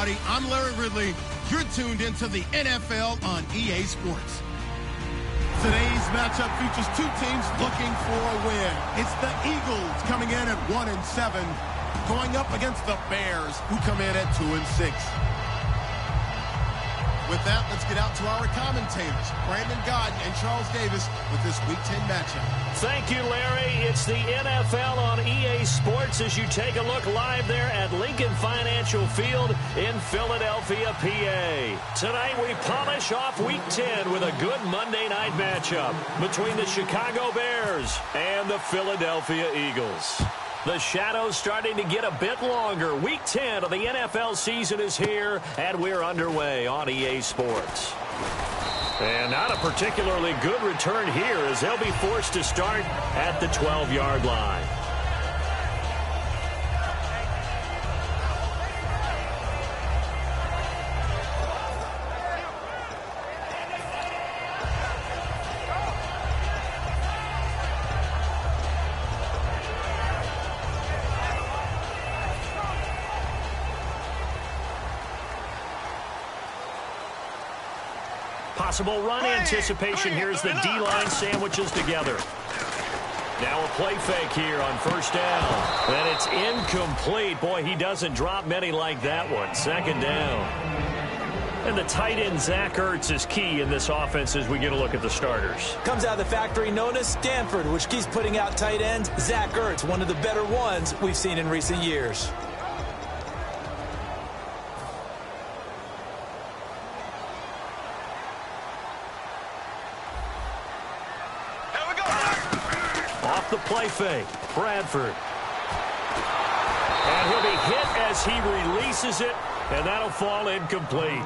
everybody. I'm Larry Ridley. You're tuned into the NFL on EA Sports. Today's matchup features two teams looking for a win. It's the Eagles coming in at 1-7, going up against the Bears, who come in at 2-6. With that, let's get out to our commentators, Brandon Gaudin and Charles Davis, with this Week 10 matchup. Thank you, Larry. It's the NFL on EA Sports as you take a look live there at Lincoln Financial Field in Philadelphia, PA. Tonight, we polish off Week 10 with a good Monday night matchup between the Chicago Bears and the Philadelphia Eagles. The shadow's starting to get a bit longer. Week 10 of the NFL season is here, and we're underway on EA Sports. And not a particularly good return here as they'll be forced to start at the 12-yard line. Possible run anticipation. Here's the D-line sandwiches together. Now a play fake here on first down. And it's incomplete. Boy, he doesn't drop many like that one. Second down. And the tight end, Zach Ertz, is key in this offense as we get a look at the starters. Comes out of the factory known as Stanford, which keeps putting out tight ends. Zach Ertz, one of the better ones we've seen in recent years. The play fake, Bradford. And he'll be hit as he releases it, and that'll fall incomplete.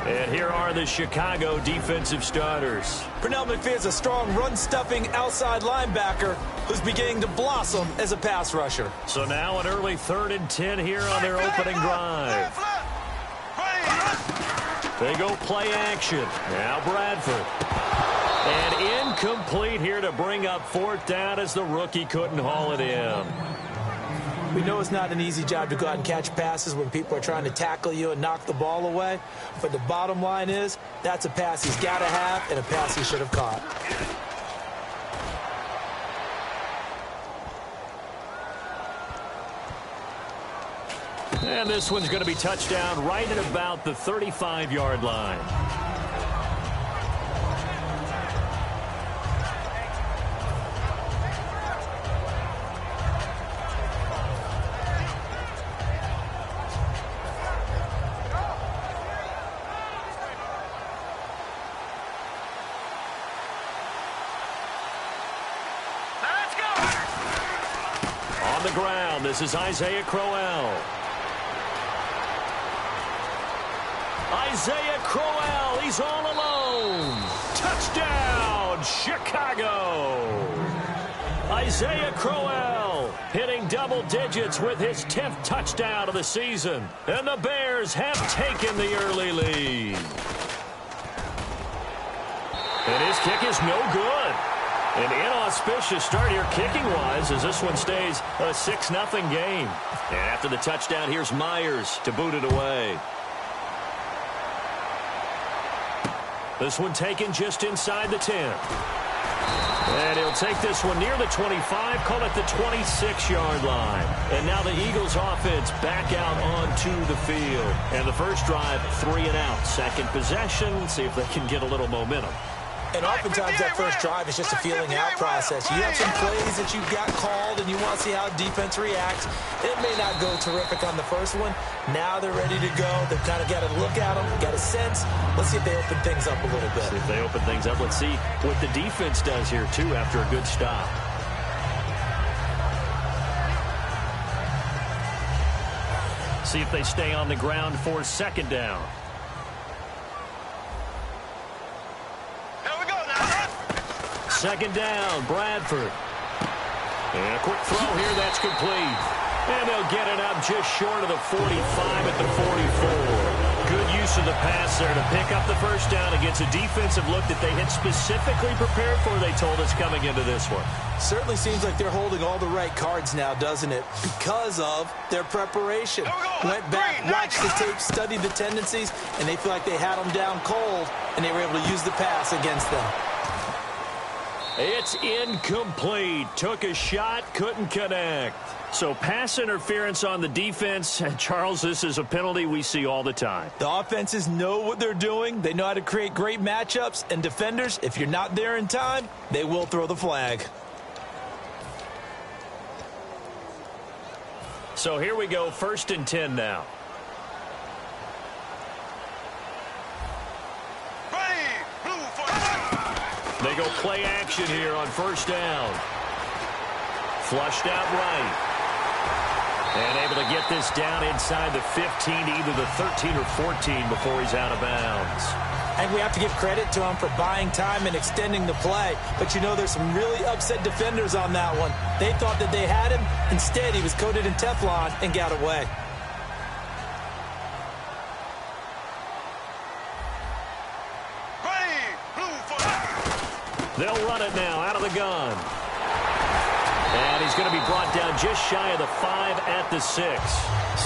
And here are the Chicago defensive starters. Pernell McPhee's a strong run-stuffing outside linebacker who's beginning to blossom as a pass rusher. So now an early 3rd and 10 here on their opening drive. They go play action. Now Bradford. And incomplete here to bring up 4th down as the rookie couldn't haul it in. We know it's not an easy job to go out and catch passes when people are trying to tackle you and knock the ball away. But the bottom line is, that's a pass he's got to have and a pass he should have caught. And this one's going to be touchdown right at about the 35-yard line. On the ground, this is Isaiah Crowell. Isaiah Crowell, he's all alone. Touchdown, Chicago. Isaiah Crowell hitting double digits with his 10th touchdown of the season. And the Bears have taken the early lead. And his kick is no good. An inauspicious start here kicking-wise as this one stays a 6-0 game. And after the touchdown, here's Myers to boot it away. This one taken just inside the 10. And he'll take this one near the 25, call it the 26-yard line. And now the Eagles offense back out onto the field. And the first drive, 3 and out. Second possession, see if they can get a little momentum. And oftentimes that first drive is just a feeling out process. You have some plays that you've got called and you want to see how defense reacts. It may not go terrific on the first one. Now they're ready to go. They've kind of got to look at them, got a sense. Let's see if they open things up a little bit. See if they open things up. Let's see what the defense does here, too, after a good stop. See if they stay on the ground for second down. Second down, Bradford. And a quick throw here, that's complete. And they'll get it up just short of the 45 at the 44. Good use use of the pass there to pick up the first down against a defensive look that they had specifically prepared for, they told us, coming into this one. Certainly seems like they're holding all the right cards now, doesn't it? Because of their preparation. Went back, watched the tape, studied the tendencies, and they feel like they had them down cold, and they were able to use the pass against them. It's incomplete. Took a shot, couldn't connect. So pass interference on the defense. And Charles, this is a penalty we see all the time. The offenses know what they're doing. They know how to create great matchups. And defenders, if you're not there in time, they will throw the flag. So here we go, 1st and 10 now. They go play action here on 1st down. Flushed out right. And able to get this down inside the 15, either the 13 or 14 before he's out of bounds. And we have to give credit to him for buying time and extending the play. But you know, there's some really upset defenders on that one. They thought that they had him. Instead, he was coated in Teflon and got away. They'll run it now out of the gun. And he's going to be brought down just shy of the 5 at the 6.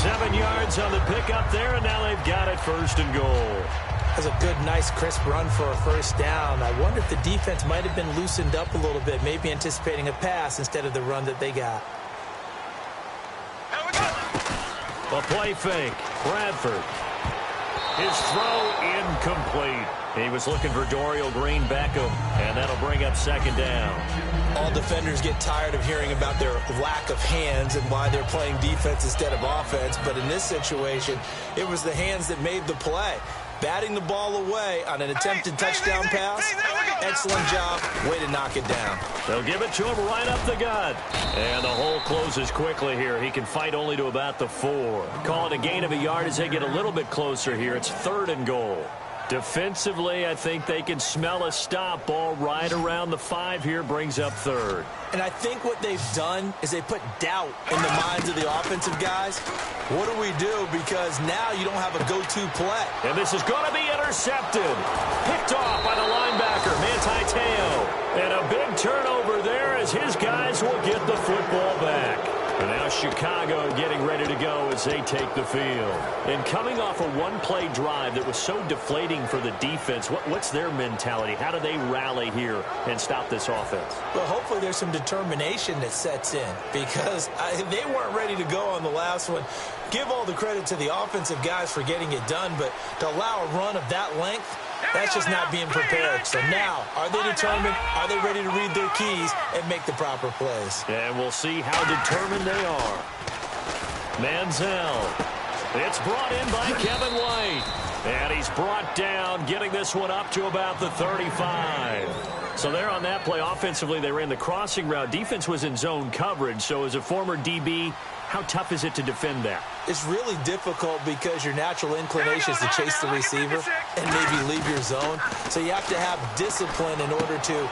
7 yards on the pickup there, and now they've got it 1st and goal. That's a good, nice, crisp run for a 1st down. I wonder if the defense might have been loosened up a little bit, maybe anticipating a pass instead of the run that they got. A play fake. Bradford. His throw incomplete. He was looking for Dorial Green-Beckham, and that'll bring up 2nd down. All defenders get tired of hearing about their lack of hands and why they're playing defense instead of offense. But in this situation, it was the hands that made the play. Batting the ball away on an attempted touchdown pass. Excellent job. Way to knock it down. They'll give it to him right up the gut. And the hole closes quickly here. He can fight only to about the 4. Call it a gain of a yard as they get a little bit closer here. It's 3rd and goal. Defensively, I think they can smell a stop. Ball right around the 5 here, brings up 3rd. And I think what they've done is they put doubt in the minds of the offensive guys. What do we do? Because now you don't have a go-to play. And this is going to be intercepted. Picked off by the linebacker, Manti Te'o. And a big turnover there as his guys will get the football back. And now Chicago getting ready to go as they take the field. And coming off a one-play drive that was so deflating for the defense, what's their mentality? How do they rally here and stop this offense? Well, hopefully there's some determination that sets in because they weren't ready to go on the last one. Give all the credit to the offensive guys for getting it done, but to allow a run of that length, that's just not being prepared. So now, are they determined? Are they ready to read their keys and make the proper plays? And we'll see how determined they are. Manziel. It's brought in by Kevin White. And he's brought down, getting this one up to about the 35. So there on that play, offensively, they ran the crossing route. Defense was in zone coverage. So as a former DB, how tough is it to defend that? It's really difficult because your natural inclination is to chase the receiver and maybe leave your zone. So you have to have discipline in order to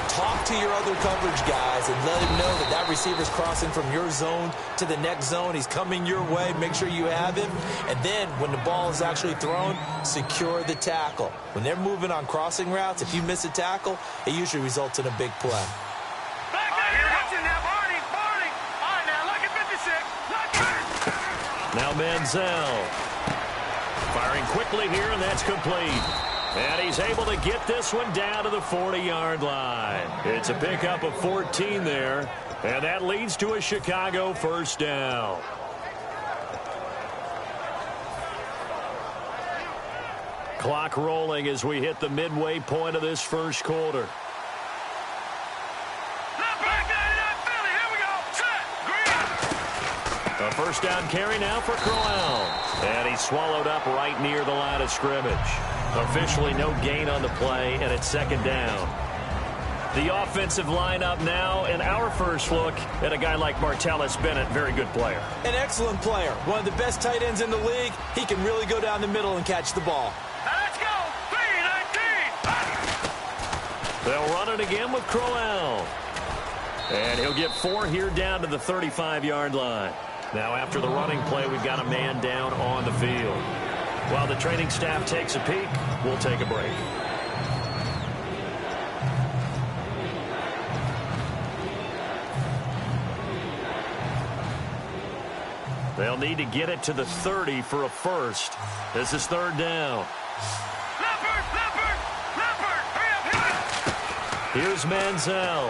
talk to your other coverage guys and let him know that that receiver's crossing from your zone to the next zone. He's coming your way. Make sure you have him. And then when the ball is actually thrown, secure the tackle. When they're moving on crossing routes, if you miss a tackle, it usually results in a big play. Now Manziel firing quickly here, and that's complete. And he's able to get this one down to the 40-yard line. It's a pickup of 14 there, and that leads to a Chicago 1st down. Clock rolling as we hit the midway point of this 1st quarter. A 1st down carry now for Crowell. And he's swallowed up right near the line of scrimmage. Officially no gain on the play, and it's 2nd down. The offensive lineup now, and our first look at a guy like Martellus Bennett, very good player. An excellent player. One of the best tight ends in the league. He can really go down the middle and catch the ball. Now let's go. 3-19. They'll run it again with Crowell. And he'll get 4 here down to the 35-yard line. Now, after the running play, we've got a man down on the field. While the training staff takes a peek, we'll take a break. They'll need to get it to the 30 for a first. This is third down. Here's Manziel.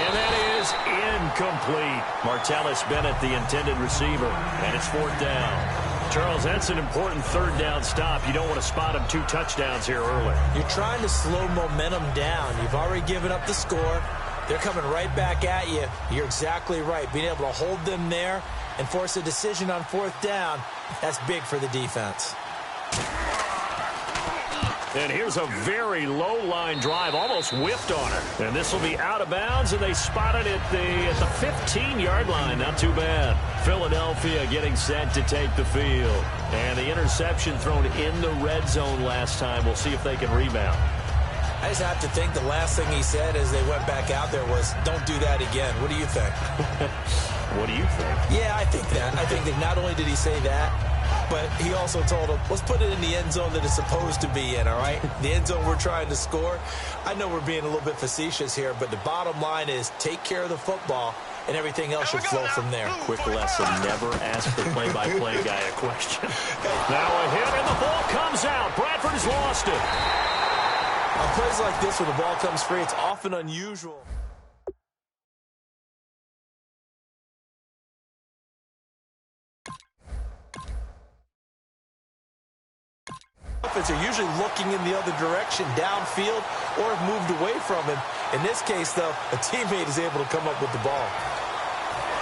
And that is incomplete. Martellus Bennett, the intended receiver. And it's fourth down. Charles, that's an important third down stop. You don't want to spot him 2 touchdowns here early. You're trying to slow momentum down. You've already given up the score. They're coming right back at you. You're exactly right. Being able to hold them there and force a decision on fourth down, that's big for the defense. And here's a very low-line drive, almost whipped on her. And this will be out of bounds, and they spotted it at the 15-yard line. Not too bad. Philadelphia getting set to take the field. And the interception thrown in the red zone last time. We'll see if they can rebound. I just have to think the last thing he said as they went back out there was, don't do that again. What do you think? What do you think? Yeah, I think that. I think that not only did he say that, but he also told him, let's put it in the end zone that it's supposed to be in, all right? The end zone we're trying to score. I know we're being a little bit facetious here, but the bottom line is take care of the football, and everything else should flow from there. Quick lesson, never ask the play-by-play guy a question. Now a hit, and the ball comes out. Bradford has lost it. On plays like this, when the ball comes free, it's often unusual. Offense are usually looking in the other direction, downfield, or have moved away from him. In this case, though, a teammate is able to come up with the ball.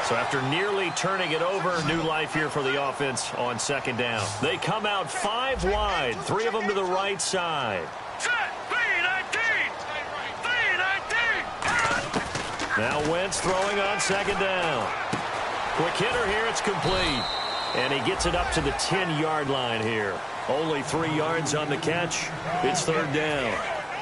So after nearly turning it over, new life here for the offense on second down. They come out 5 wide, 3 of them to the right side. Now Wentz throwing on second down. Quick hitter here, it's complete. And he gets it up to the 10-yard line here. Only 3 yards on the catch. It's third down.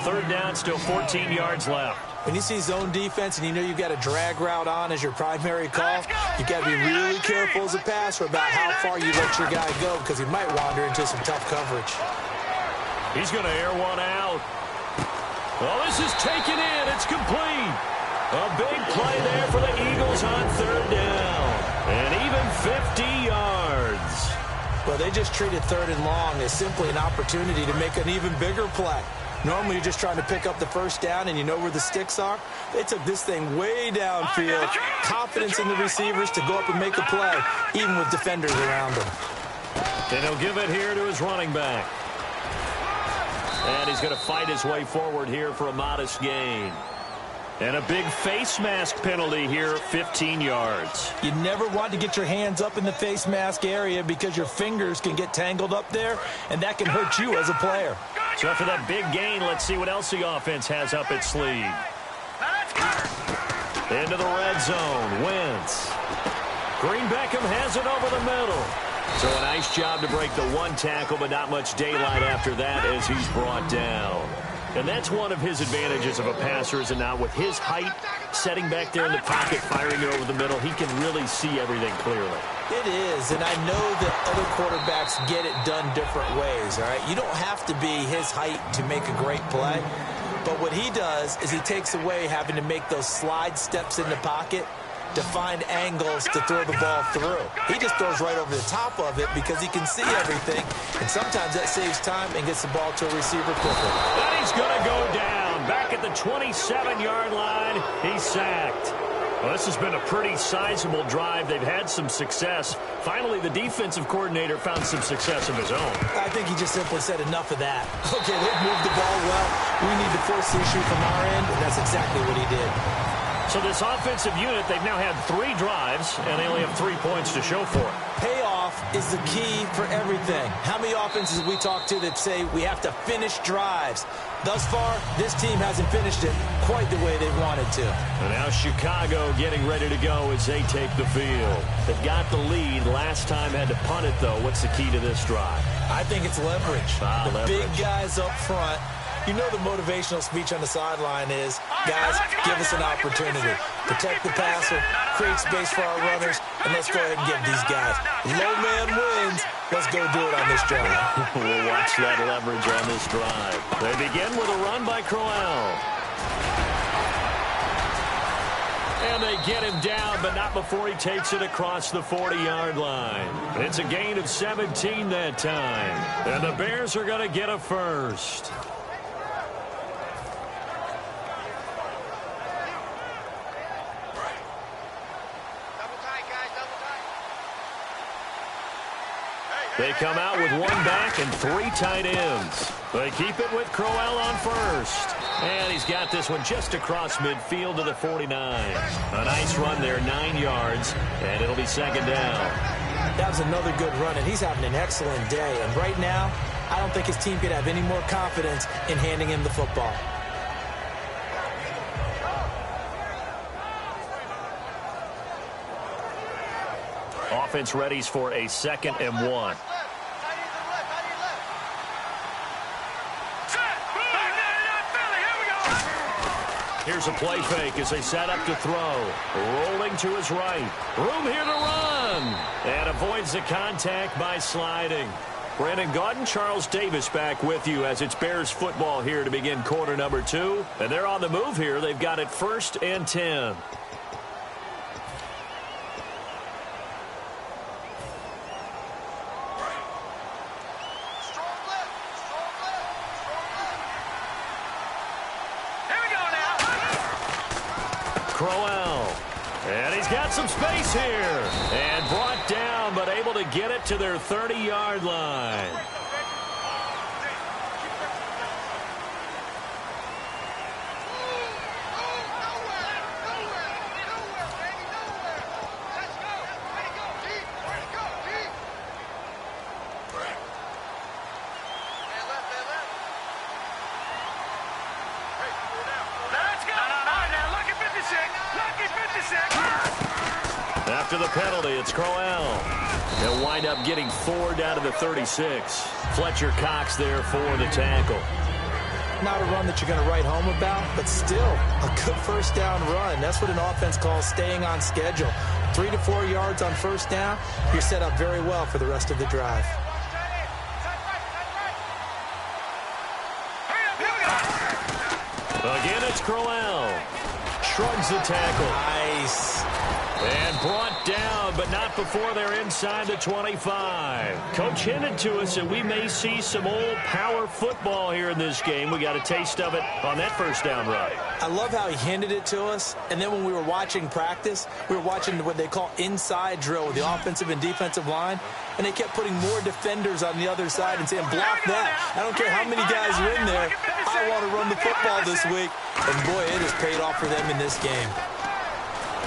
Third down, still 14 yards left. When you see zone defense and you know you've got a drag route on as your primary call, you've got to be really careful as a passer about how far you let your guy go because he might wander into some tough coverage. He's going to air one out. Well, this is taken in. It's complete. A big play there for the Eagles on third down. And even 50 yards. Well, they just treated third and long as simply an opportunity to make an even bigger play. Normally, you're just trying to pick up the first down and you know where the sticks are. They took this thing way downfield. Confidence in the receivers to go up and make a play, even with defenders around them. And he'll give it here to his running back. And he's going to fight his way forward here for a modest gain. And a big face mask penalty here, 15 yards. You never want to get your hands up in the face mask area because your fingers can get tangled up there, and that can hurt you as a player. So after that big gain, let's see what else the offense has up its sleeve. Into the red zone, Wentz. Green Beckham has it over the middle. So a nice job to break the 1 tackle, but not much daylight after that as he's brought down. And that's one of his advantages of a passer, is now with his height, setting back there in the pocket, firing it over the middle, he can really see everything clearly. It is, and I know that other quarterbacks get it done different ways, all right? You don't have to be his height to make a great play, but what he does is he takes away having to make those slide steps in the pocket to find angles to throw the ball through. He just throws right over the top of it because he can see everything, and sometimes that saves time and gets the ball to a receiver quicker. And he's going to go down. Back at the 27-yard line, he's sacked. Well, this has been a pretty sizable drive. They've had some success. Finally, the defensive coordinator found some success of his own. I think he just simply said enough of that. Okay, they've moved the ball well. We need to force the issue from our end, and that's exactly what he did. So this offensive unit, they've now had 3 drives, and they only have 3 points to show for it. Payoff is the key for everything. How many offenses have we talked to that say we have to finish drives? Thus far, this team hasn't finished it quite the way they wanted to. And now Chicago getting ready to go as they take the field. They've got the lead. Last time had to punt it, though. What's the key to this drive? I think it's leverage. Leverage. Big guys up front You know the motivational speech on the sideline is, guys, give us an opportunity. Protect the passer, create space for our runners, and let's go ahead and get these guys. Low man wins. Let's go do it on this drive. We'll watch that leverage on this drive. They begin with a run by Crowell. And they get him down, but not before he takes it across the 40-yard line. It's a gain of 17 that time. And the Bears are going to get a first. They come out with one back and 3 tight ends. They keep it with Crowell on first. And he's got this one just across midfield to the 49. A nice run there, 9 yards, and it'll be second down. That was another good run, and he's having an excellent day. And right now, I don't think his team could have any more confidence in handing him the football. Offense readies for a 2nd and 1. Here's a play fake as they set up to throw. Rolling to his right. Room here to run. And avoids the contact by sliding. Brandon Gaudin, Charles Davis back with you as it's Bears football here to begin quarter number 2. And they're on the move here. They've got it 1st and 10. Crowell. And he's got some space here. And brought down, but able to get it to their 30-yard line. After the penalty, it's Crowell. They'll wind up getting 4 down to the 36. Fletcher Cox there for the tackle. Not a run that you're going to write home about, but still a good first down run. That's what an offense calls staying on schedule. 3 to 4 yards on first down, you're set up very well for the rest of the drive. Again, it's Crowell. Shrugs the tackle. Nice. And brought down, but not before they're inside the 25. Coach hinted to us that we may see some old power football here in this game. We got a taste of it on that first down run. I love how he hinted it to us. And then when we were watching practice, we were watching what they call inside drill with the offensive and defensive line. And they kept putting more defenders on the other side and saying, block that. I don't care how many guys are in there. I want to run the football this week. And boy, it has paid off for them in this game.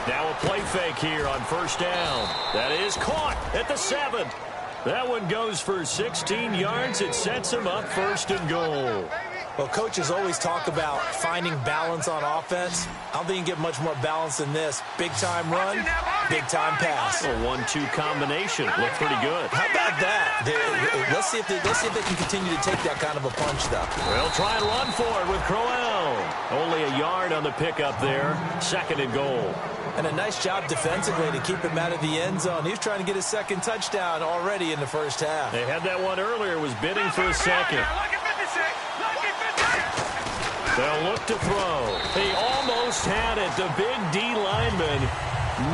Now a play fake here on first down. That is caught at the 7. That one goes for 16 yards. It sets him up 1st and goal. Well, coaches always talk about finding balance on offense. I don't think you can get much more balance than this. Big-time run, big-time pass. A 1-2 combination. Looked pretty good. How about that? Let's see if they can continue to take that kind of a punch, though. They'll try and run for it with Crowell. Only a yard on the pickup there. 2nd and goal. And a nice job defensively to keep him out of the end zone. He was trying to get his 2nd touchdown already in the first half. They had that one earlier. Was bidding for a 2nd. They'll look to throw. He almost had it. The big D lineman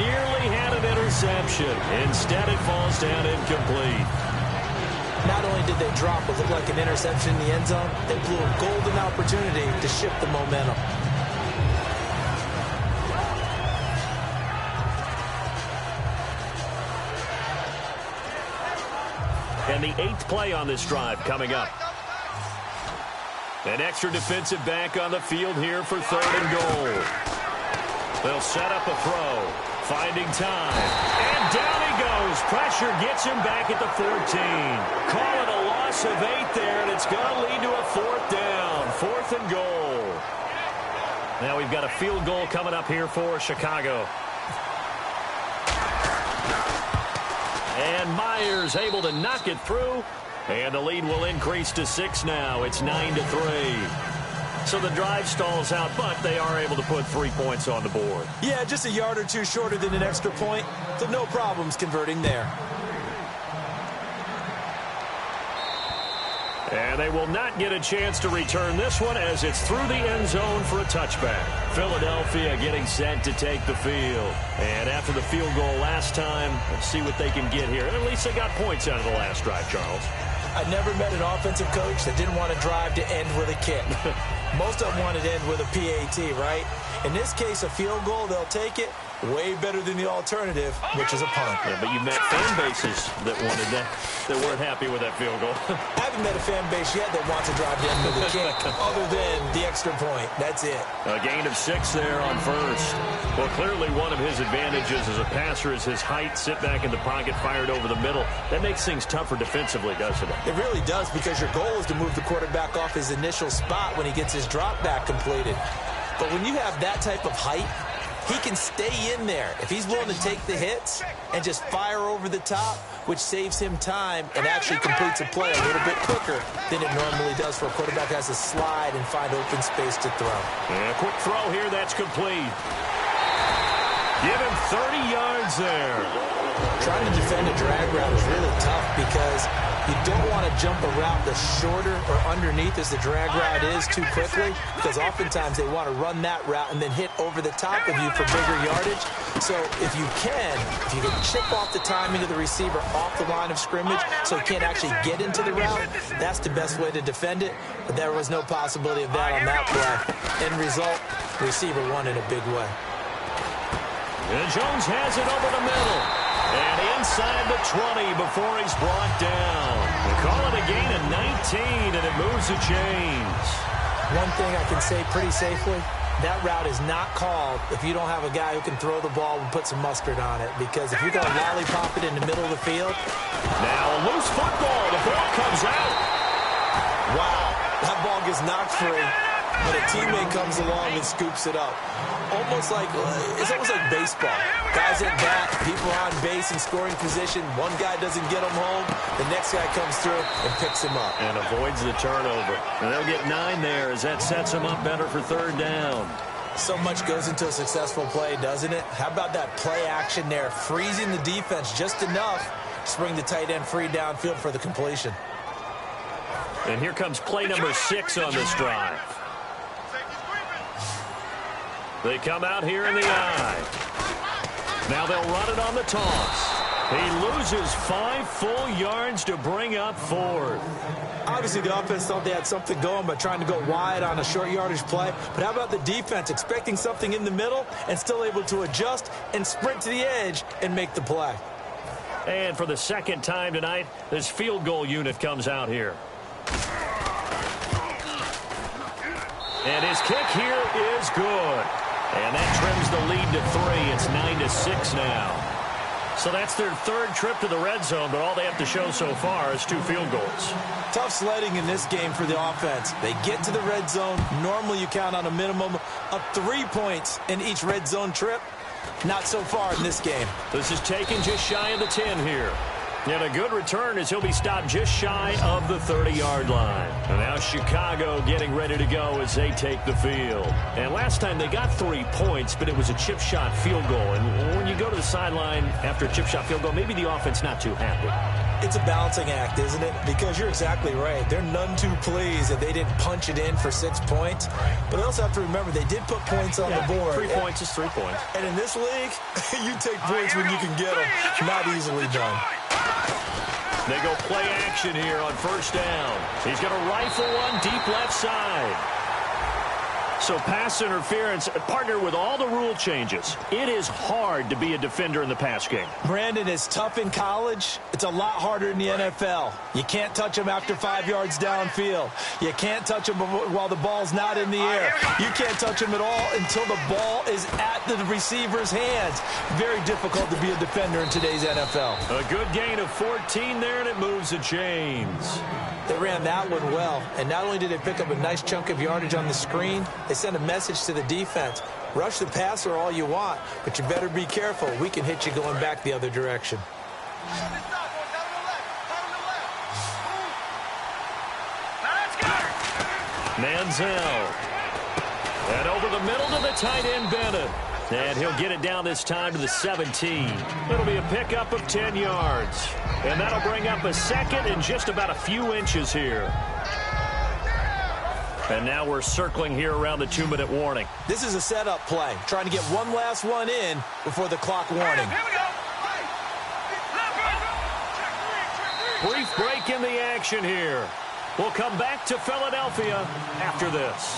nearly had an interception. Instead, it falls down incomplete. Not only did they drop what looked like an interception in the end zone, they blew a golden opportunity to shift the momentum. And the 8th play on this drive coming up. An extra defensive back on the field here for 3rd and goal. They'll set up a throw. Finding time. And down he goes. Pressure gets him back at the 14. Call it a loss of 8 there, and it's going to lead to a 4th down. 4th and goal. Now we've got a field goal coming up here for Chicago. And Myers able to knock it through. And the lead will increase to 6 now. It's 9-3. So the drive stalls out, but they are able to put 3 points on the board. Yeah, just a yard or two shorter than an extra point, so no problems converting there. And they will not get a chance to return this one as it's through the end zone for a touchback. Philadelphia getting set to take the field. And after the field goal last time, let's see what they can get here. At least they got points out of the last drive, Charles. I never met an offensive coach that didn't want to drive to end with a kick. Most of them wanted to end with a PAT, right? In this case, a field goal, they'll take it. Way better than the alternative, which is a punt. Yeah, but you met fan bases that wanted that weren't happy with that field goal. I haven't met a fan base yet that wants to drive to end with a kick other than the extra point. That's it. A gain of 6 there on first. Well, clearly one of his advantages as a passer is his height. Sit back in the pocket, fired over the middle. That makes things tougher defensively, doesn't it? It really does, because your goal is to move the quarterback off his initial spot when he gets his drop back completed. But when you have that type of height, he can stay in there if he's willing to take the hits and just fire over the top, which saves him time and actually completes a play a little bit quicker than it normally does for a quarterback who has to slide and find open space to throw. And a quick throw here, that's complete. Give him 30 yards there. Trying to defend a drag route is really tough because you don't want to jump a route the shorter or underneath as the drag route is too quickly, because oftentimes they want to run that route and then hit over the top of you for bigger yardage. So if you can chip off the timing of the receiver off the line of scrimmage so he can't actually get into the route, that's the best way to defend it. But there was no possibility of that on that play. End result, the receiver won in a big way. And Jones has it over the middle. And inside the 20 before he's brought down. They call it a gain of 19, and it moves the chains. One thing I can say pretty safely, that route is not called if you don't have a guy who can throw the ball and put some mustard on it. Because if you're going to lollipop it in the middle of the field. Now a loose football. The ball comes out. Wow, that ball gets knocked free, but a teammate comes along and scoops it up. It's almost like baseball. Guys at bat, people on base in scoring position. One guy doesn't get him home. The next guy comes through and picks him up. And avoids the turnover. And they'll get 9 there as that sets them up better for third down. So much goes into a successful play, doesn't it? How about that play action there? Freezing the defense just enough to bring the tight end free downfield for the completion. And here comes play number 6 on this drive. They come out here in the eye. Now they'll run it on the toss. He loses 5 full yards to bring up 4th. Obviously, the offense thought they had something going by trying to go wide on a short yardage play. But how about the defense expecting something in the middle and still able to adjust and sprint to the edge and make the play? And for the second time tonight, this field goal unit comes out here. And his kick here is good. And that trims the lead to 3. It's 9-6 now. So that's their 3rd trip to the red zone, but all they have to show so far is 2 field goals. Tough sledding in this game for the offense. They get to the red zone. Normally you count on a minimum of 3 points in each red zone trip. Not so far in this game. This is taken just shy of the 10 here. And a good return as he'll be stopped just shy of the 30-yard line. And now Chicago getting ready to go as they take the field. And last time they got 3 points, but it was a chip shot field goal. And when you go to the sideline after a chip shot field goal, maybe the offense not too happy. It's a balancing act, isn't it? Because you're exactly right. They're none too pleased that they didn't punch it in for 6 points. But they also have to remember they did put points on the board. 3 points is 3 points. And in this league, you take points when you can get them. Not easily done. They go play action here on first down. He's going to rifle one deep left side. So pass interference, partner with all the rule changes. It is hard to be a defender in the pass game. Brandon, is tough in college. It's a lot harder in the NFL. You can't touch him after 5 yards downfield. You can't touch him while the ball's not in the air. You can't touch him at all until the ball is at the receiver's hands. Very difficult to be a defender in today's NFL. A good gain of 14 there, and it moves the chains. They ran that one well, and not only did they pick up a nice chunk of yardage on the screen, they sent a message to the defense. Rush the passer all you want, but you better be careful. We can hit you going back the other direction. Manziel the middle to the tight end, Bennett. And he'll get it down this time to the 17. It'll be a pickup of 10 yards. And that'll bring up a second and just about a few inches here. And now we're circling here around the 2-minute warning. This is a setup play, trying to get one last one in before the clock warning. Here we go. Brief break in the action here. We'll come back to Philadelphia after this.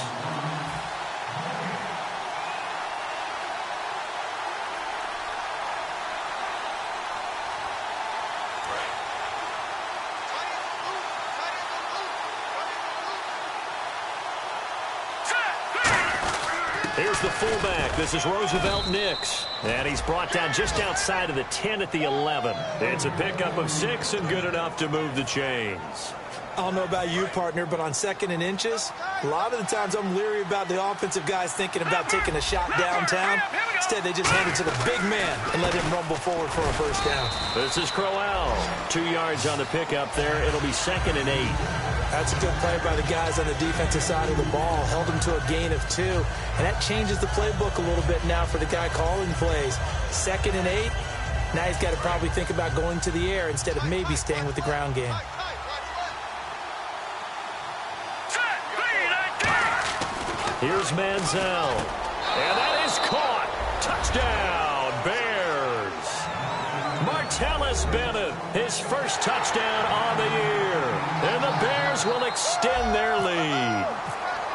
Here's the fullback. This is Roosevelt Nix. And he's brought down just outside of the 10 at the 11. It's a pickup of 6 and good enough to move the chains. I don't know about you, partner, but on 2nd and inches, a lot of the times I'm leery about the offensive guys thinking about taking a shot downtown. Instead, they just hand it to the big man and let him rumble forward for a first down. This is Crowell. 2 yards on the pickup there. It'll be 2nd and 8. That's a good play by the guys on the defensive side of the ball. Held him to a gain of 2. And that changes the playbook a little bit now for the guy calling plays. 2nd and 8. Now he's got to probably think about going to the air instead of maybe staying with the ground game. Here's Manziel. And that is caught. Touchdown, Bears. Martellus Bennett, his first touchdown on the year. And the Bears will extend their lead.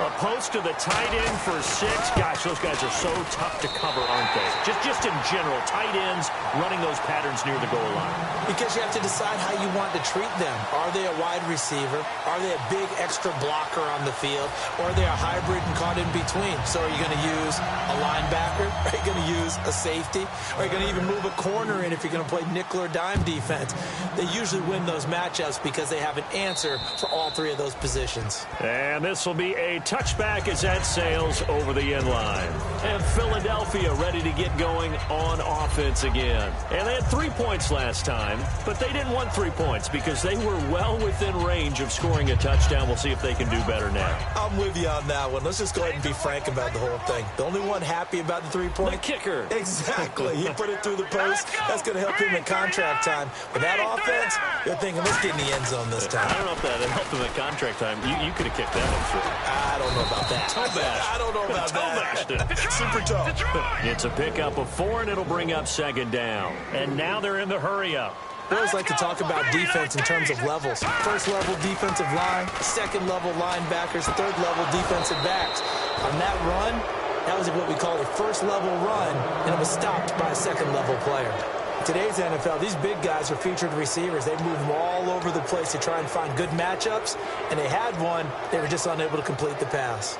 A post to the tight end for 6. Gosh, those guys are so tough to cover, aren't they? Just in general, tight ends running those patterns near the goal line. Because you have to decide how you want to treat them. Are they a wide receiver? Are they a big extra blocker on the field? Or are they a hybrid and caught in between? So are you going to use a linebacker? Are you going to use a safety? Are you going to even move a corner in if you're going to play nickel or dime defense? They usually win those matchups because they have an answer for all 3 of those positions. And this will be a touchback as that sails over the end line. And Philadelphia ready to get going on offense again. And they had 3 points last time, but they didn't want 3 points because they were well within range of scoring a touchdown. We'll see if they can do better now. I'm with you on that one. Let's just go ahead and be frank about the whole thing. The only one happy about the 3-point? The kicker. Exactly. He put it through the post. That's going to help him in contract time. With that offense, you're thinking, let's get in the end zone this time. I don't know if that helped him at contract time. You could have kicked that one through. I don't know about that. I don't know about that. Super tough. It's a pickup of 4, and it'll bring up 2nd down. And now they're in the hurry-up. I always like to talk about defense in terms of levels. First level defensive line, second level linebackers, third level defensive backs. On that run, that was what we call a first level run, and it was stopped by a second level player. In today's NFL, these big guys are featured receivers. They move them all over the place to try and find good matchups, and they had one. They were just unable to complete the pass.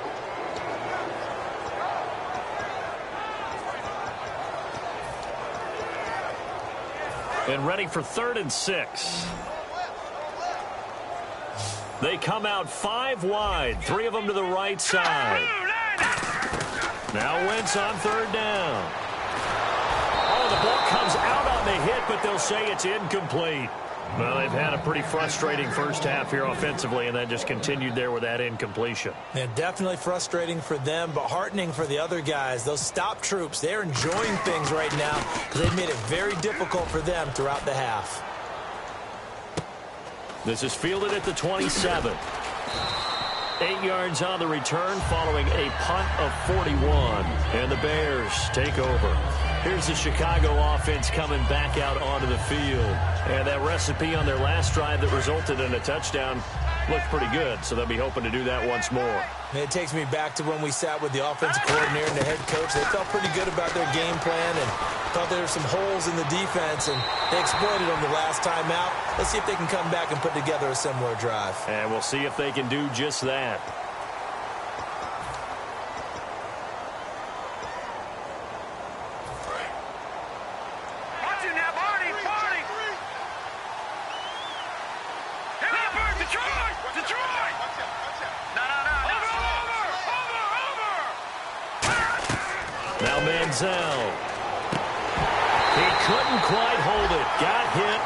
And ready for 3rd and 6. They come out 5 wide, 3 of them to the right side. Now Wentz on 3rd down. Oh, the ball comes out on the hit, but they'll say it's incomplete. Well, they've had a pretty frustrating first half here offensively, and then just continued there with that incompletion. Yeah, definitely frustrating for them, but heartening for the other guys. Those stop troops, they're enjoying things right now because they've made it very difficult for them throughout the half. This is fielded at the 27. 8 yards on the return following a punt of 41. And the Bears take over. Here's the Chicago offense coming back out onto the field. And that recipe on their last drive that resulted in a touchdown looked pretty good, so they'll be hoping to do that once more. It takes me back to when we sat with the offensive coordinator and the head coach. They felt pretty good about their game plan and thought there were some holes in the defense, and they exploited them the last time out. Let's see if they can come back and put together a similar drive. And we'll see if they can do just that. Now Manziel. He couldn't quite hold it. Got hit.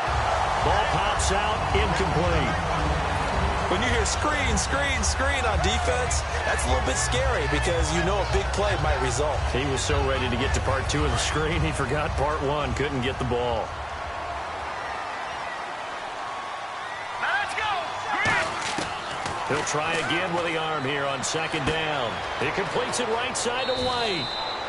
Ball pops out. Incomplete. When you hear screen, screen, screen on defense, that's a little bit scary because you know a big play might result. He was so ready to get to part 2 of the screen, he forgot part 1, couldn't get the ball. Let's go. He'll try again with the arm here on 2nd down. He completes it right side to White.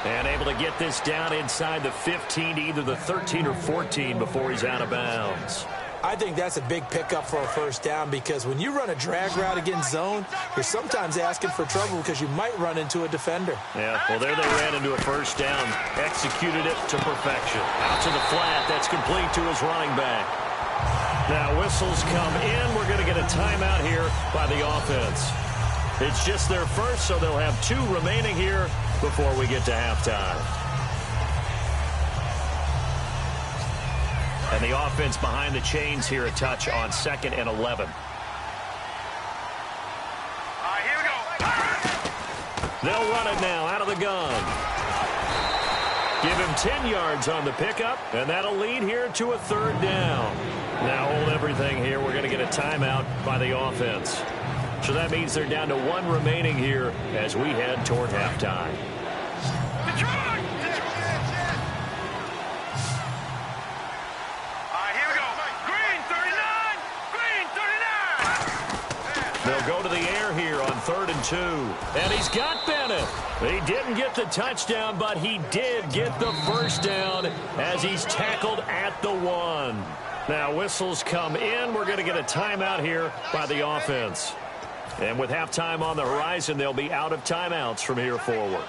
And able to get this down inside the 15 to either the 13 or 14 before he's out of bounds. I think that's a big pickup for a first down because when you run a drag route against zone, you're sometimes asking for trouble because you might run into a defender. Yeah, well, there they ran into a first down. Executed it to perfection. Out to the flat. That's complete to his running back. Now whistles come in. We're going to get a timeout here by the offense. It's just their first, so they'll have 2 remaining here before we get to halftime. And the offense behind the chains here a touch on 2nd and 11. Here we go. They'll run it now out of the gun. Give him 10 yards on the pickup, and that'll lead here to a 3rd down. Now hold everything here. We're going to get a timeout by the offense. So that means they're down to 1 remaining here as we head toward halftime. Detroit! Here we go. Green 39. Green 39. They'll go to the air here on 3rd and 2. And he's got Bennett. He didn't get the touchdown, but he did get the first down as he's tackled at the 1. Now whistles come in. We're going to get a timeout here by the offense. And with halftime on the horizon, they'll be out of timeouts from here forward.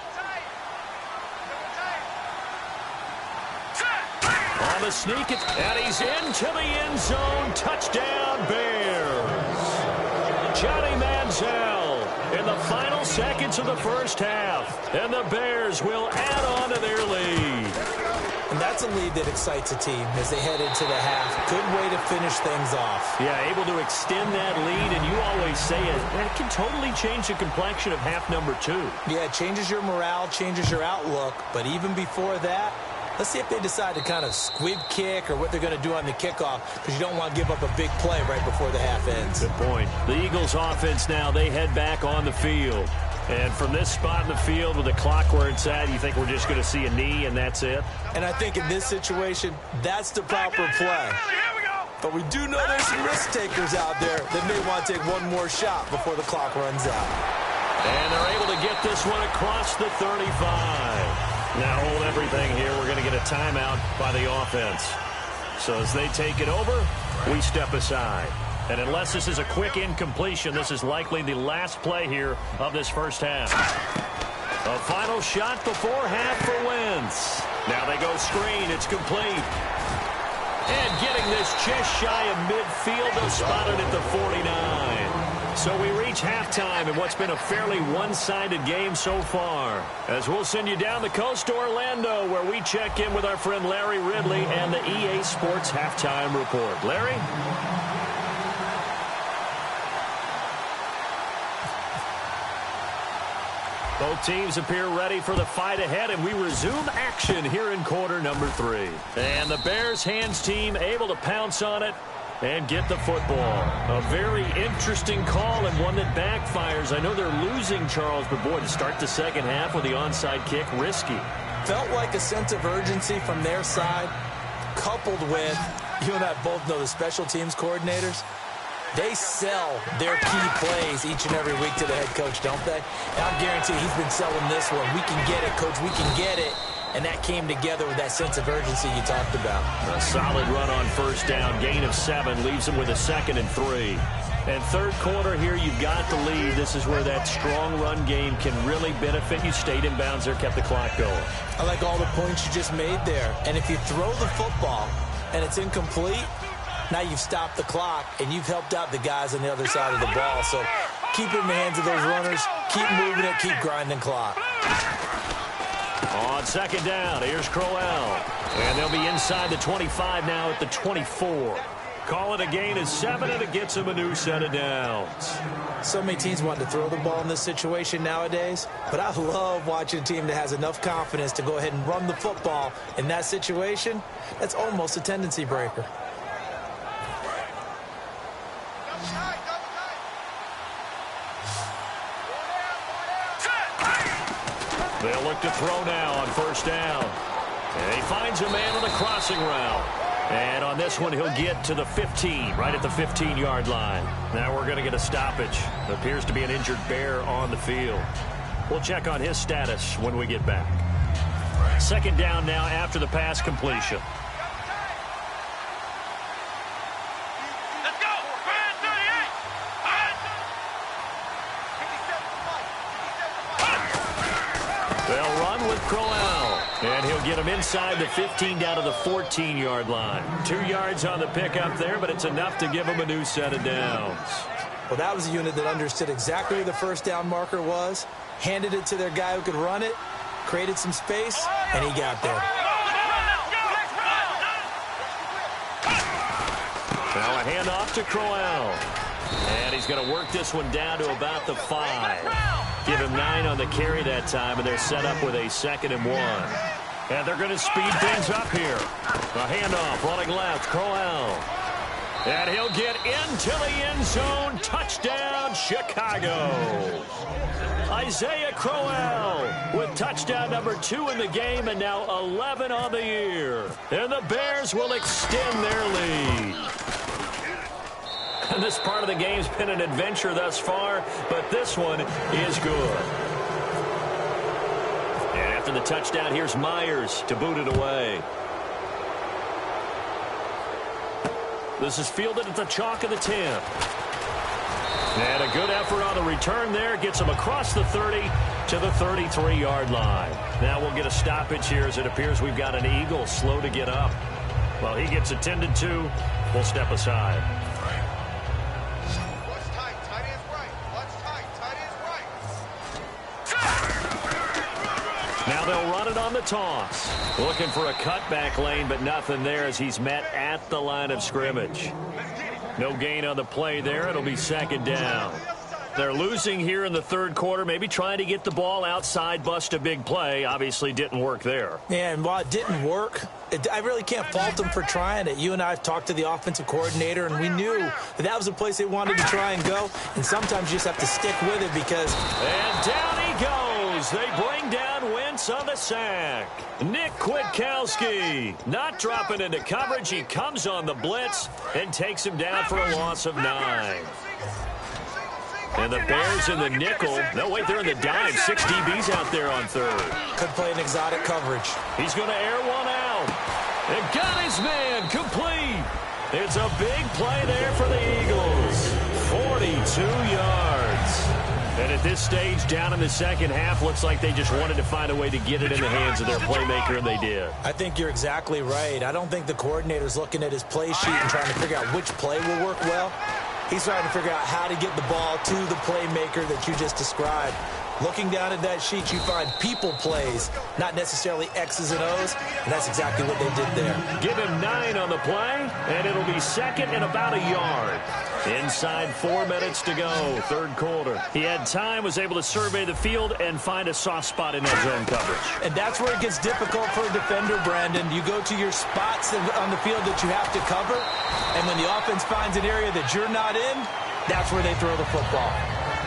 On the sneak, and he's into the end zone. Touchdown, Bears. Johnny Manziel in the final seconds of the first half. And the Bears will add on to their lead. And that's a lead that excites a team as they head into the half. Good way to finish things off. Yeah, able to extend that lead, and you always say it can totally change the complexion of half number 2. Yeah, it changes your morale, changes your outlook. But even before that, let's see if they decide to kind of squib kick or what they're going to do on the kickoff because you don't want to give up a big play right before the half ends. Good point. The Eagles offense now, they head back on the field. And from this spot in the field with the clock where it's at, you think we're just going to see a knee and that's it? And I think in this situation, that's the proper play. But we do know there's some risk takers out there that may want to take one more shot before the clock runs out. And they're able to get this one across the 35. Now hold everything here. We're going to get a timeout by the offense. So as they take it over, we step aside. And unless this is a quick incompletion, this is likely the last play here of this first half. A final shot before half for Wentz. Now they go screen. It's complete. And getting this just shy of midfield, they'll spot it at the 49. So we reach halftime in what's been a fairly one-sided game so far. As we'll send you down the coast to Orlando, where we check in with our friend Larry Ridley and the EA Sports Halftime Report. Larry? Both teams appear ready for the fight ahead, and we resume action here in quarter number 3. And the Bears hands team able to pounce on it and get the football. A very interesting call and one that backfires. I know they're losing, Charles, but boy, to start the second half with the onside kick, risky. Felt like a sense of urgency from their side, coupled with, you and I both know the special teams coordinators. They sell their key plays each and every week to the head coach, don't they? And I'm guaranteed he's been selling this one. We can get it, coach. We can get it. And that came together with that sense of urgency you talked about. A solid run on first down. Gain of 7 leaves them with a 2nd and 3. And third quarter here, you've got the lead. This is where that strong run game can really benefit you. Stayed in bounds there, kept the clock going. I like all the points you just made there. And if you throw the football and it's incomplete, now you've stopped the clock, and you've helped out the guys on the other side of the ball. So keep it in the hands of those runners. Keep moving it. Keep grinding clock. On second down, here's Crowell. And they'll be inside the 25 now at the 24. Call it a gain of 7, and it gets them a new set of downs. So many teams want to throw the ball in this situation nowadays, but I love watching a team that has enough confidence to go ahead and run the football in that situation. That's almost a tendency breaker. look to throw now on first down. And he finds a man on the crossing route. And on this one, he'll get to the 15, right at the 15-yard line. Now we're going to get a stoppage. There appears to be an injured Bear on the field. We'll check on his status when we get back. Second down now after the pass completion. Let's go. 38. They'll run with Crowell. And he'll get him inside the 15 down to the 14-yard line. 2 yards on the pickup there, but it's enough to give him a new set of downs. Well, that was a unit that understood exactly where the first down marker was, handed it to their guy who could run it, created some space, and he got there. Now a handoff to Crowell. And he's going to work this one down to about the 5. Give him 9 on the carry that time, and they're set up with a 2nd and 1. And they're going to speed things up here. A handoff running left, Crowell. And he'll get into the end zone. Touchdown, Chicago. Isaiah Crowell with touchdown number 2 in the game, and now 11 on the year. And the Bears will extend their lead. And this part of the game's been an adventure thus far, but this one is good. And after the touchdown, here's Myers to boot it away. This is fielded at the chalk of the 10. And a good effort on the return there. Gets him across the 30 to the 33-yard line. Now we'll get a stoppage here as it appears we've got an Eagle slow to get up. While he gets attended to, we'll step aside. Now they'll run it on the toss. Looking for a cutback lane, but nothing there as he's met at the line of scrimmage. No gain on the play there. It'll be 2nd down. They're losing here in the 3rd quarter, maybe trying to get the ball outside, bust a big play. Obviously didn't work there. Yeah, and while it didn't work, I really can't fault them for trying it. You and I have talked to the offensive coordinator, and we knew that was a place they wanted to try and go. And sometimes you just have to stick with it because... And down he goes. They bring down Wentz on the sack. Nick Kwiatkowski not dropping into coverage. He comes on the blitz and takes him down for a loss of 9. And the Bears in the nickel. No, wait, they're in the dime. 6 DBs out there on 3rd. Could play an exotic coverage. He's going to air one out. And got his man complete. It's a big play there for the Eagles. 42 yards. And at this stage, down in the second half, looks like they just wanted to find a way to get it in the hands of their playmaker, and they did. I think you're exactly right. I don't think the coordinator's looking at his play sheet and trying to figure out which play will work well. He's trying to figure out how to get the ball to the playmaker that you just described. Looking down at that sheet, you find people plays, not necessarily X's and O's, and that's exactly what they did there. Give him 9 on the play, and it'll be 2nd and about a yard. Inside 4 minutes to go, 3rd quarter. He had time, was able to survey the field and find a soft spot in that zone coverage. And that's where it gets difficult for a defender, Brandon. You go to your spots on the field that you have to cover, and when the offense finds an area that you're not in, that's where they throw the football.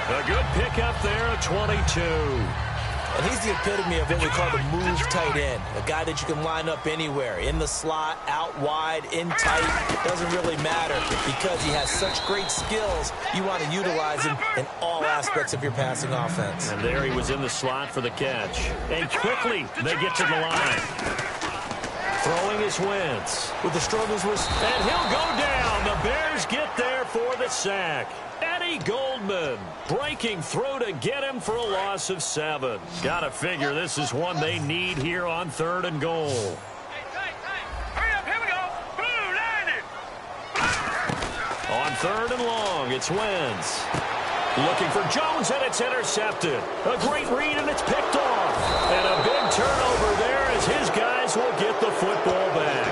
A good pickup there at 22. And he's the epitome of what we call the move tight end. A guy that you can line up anywhere. In the slot, out wide, in tight. Doesn't really matter because he has such great skills. You want to utilize him in all aspects of your passing offense. And there he was in the slot for the catch. And quickly, they get to the line. Throwing his Wentz. With the struggles was... And he'll go down. The Bears get there for the sack. Eddie Goldman breaking through to get him for a loss of 7. Gotta figure this is one they need here on 3rd and goal. Hurry up, here we go. Blue, landed. On 3rd and long, it's Wentz. Looking for Jones, and it's intercepted. A great read, and it's picked off. And a big turnover there as his guys will get the football back.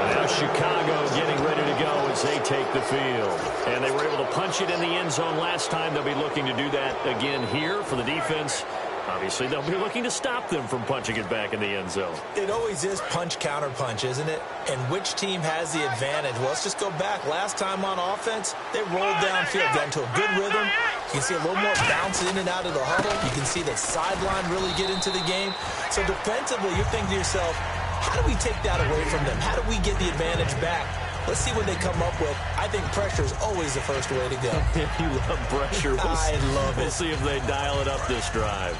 And now Chicago getting ready to go as they take the field. And they were able to punch it in the end zone last time. They'll be looking to do that again here for the defense. Obviously, they'll be looking to stop them from punching it back in the end zone. It always is punch, counter punch, isn't it? And which team has the advantage? Well, let's just go back. Last time on offense, they rolled downfield, got into a good rhythm, You can see a little more bounce in and out of the huddle. You can see the sideline really get into the game. So defensively, you're thinking to yourself, how do we take that away from them? How do we get the advantage back? Let's see what they come up with. I think pressure is always the first way to go. You love pressure. I love it. We'll see if they dial it up this drive.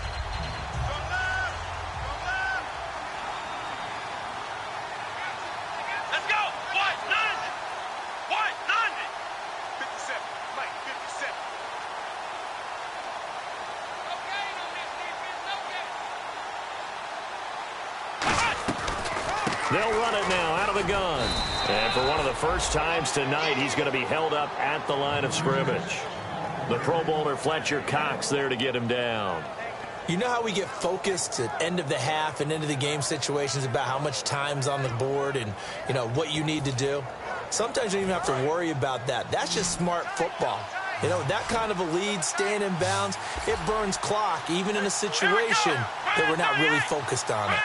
Let's go. What? 90. What? 90. 57. Mike, 57. Okay, on this defense. Okay. They'll run it now out of the gun. And for one of the first times tonight, he's going to be held up at the line of scrimmage. The Pro Bowler Fletcher Cox there to get him down. You know how we get focused at end of the half and end of the game situations about how much time's on the board and, you know, what you need to do? Sometimes you don't even have to worry about that. That's just smart football. You know, that kind of a lead, staying in bounds, it burns clock, even in a situation that we're not really focused on it.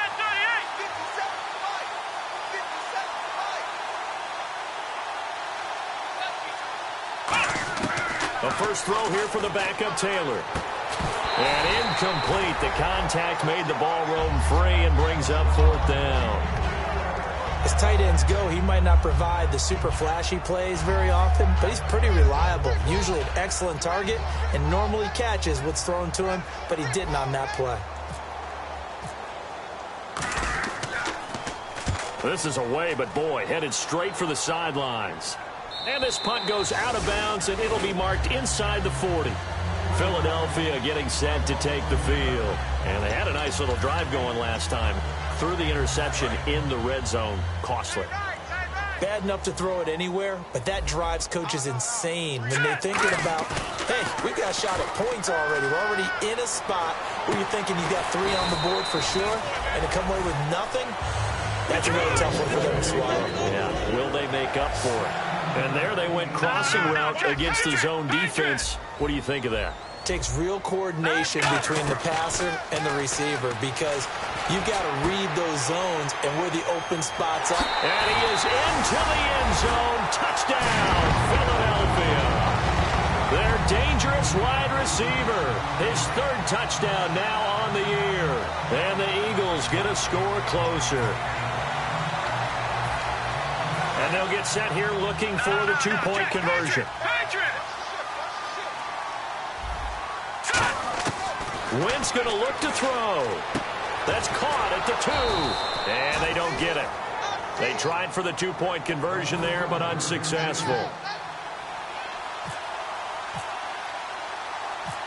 A first throw here for the backup Taylor. And incomplete. The contact made the ball roam free and brings up fourth down. As tight ends go, he might not provide the super flashy plays very often, but he's pretty reliable. Usually an excellent target and normally catches what's thrown to him, but he didn't on that play. This is away, but boy, headed straight for the sidelines. And this punt goes out of bounds, and it'll be marked inside the 40. Philadelphia getting set to take the field. And they had a nice little drive going last time. Threw the interception in the red zone. Costly. Bad enough to throw it anywhere, but that drives coaches insane when they're thinking about, hey, we've got a shot at points already. We're already in a spot where you're thinking you got 3 on the board for sure, and to come away with nothing, that's a really tough one for them to swallow. Yeah, will they make up for it? And there they went crossing route against the zone defense. What do you think of that? Takes real coordination between the passer and the receiver because you've got to read those zones and where the open spots are. And he is into the end zone. Touchdown, Philadelphia. Their dangerous wide receiver. His 3rd touchdown now on the year. And the Eagles get a score closer. And they'll get set here looking for the 2-point conversion. Wentz going to look to throw. That's caught at the 2. And they don't get it. They tried for the 2-point conversion there, but unsuccessful.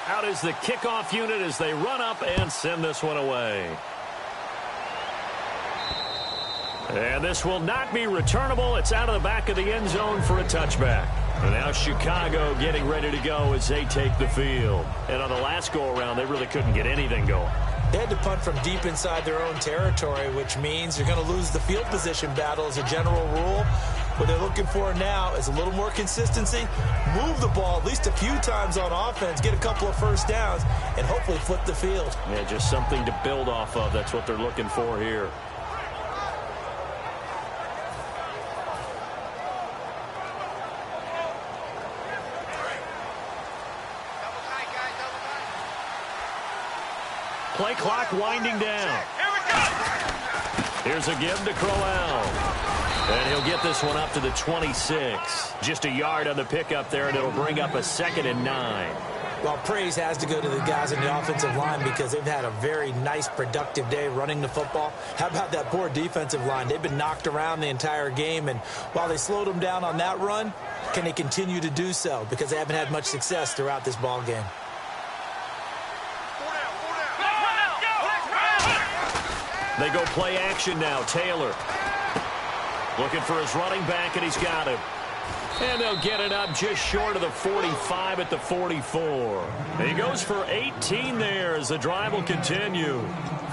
Out is the kickoff unit as they run up and send this one away. And this will not be returnable. It's out of the back of the end zone for a touchback. And now Chicago getting ready to go as they take the field. And on the last go-around, they really couldn't get anything going. They had to punt from deep inside their own territory, which means you're going to lose the field position battle as a general rule. What they're looking for now is a little more consistency, move the ball at least a few times on offense, get a couple of first downs, and hopefully flip the field. Yeah, just something to build off of. That's what they're looking for here. Play clock winding down. Here's a give to Crowell. And he'll get this one up to the 26. Just a yard on the pickup there, and it'll bring up a 2nd and 9. Well, praise has to go to the guys in the offensive line because they've had a very nice, productive day running the football. How about that poor defensive line? They've been knocked around the entire game, and while they slowed them down on that run, can they continue to do so? Because they haven't had much success throughout this ball game. They go play action now. Taylor looking for his running back, and he's got him. And they'll get it up just short of the 45 at the 44. He goes for 18 there as the drive will continue.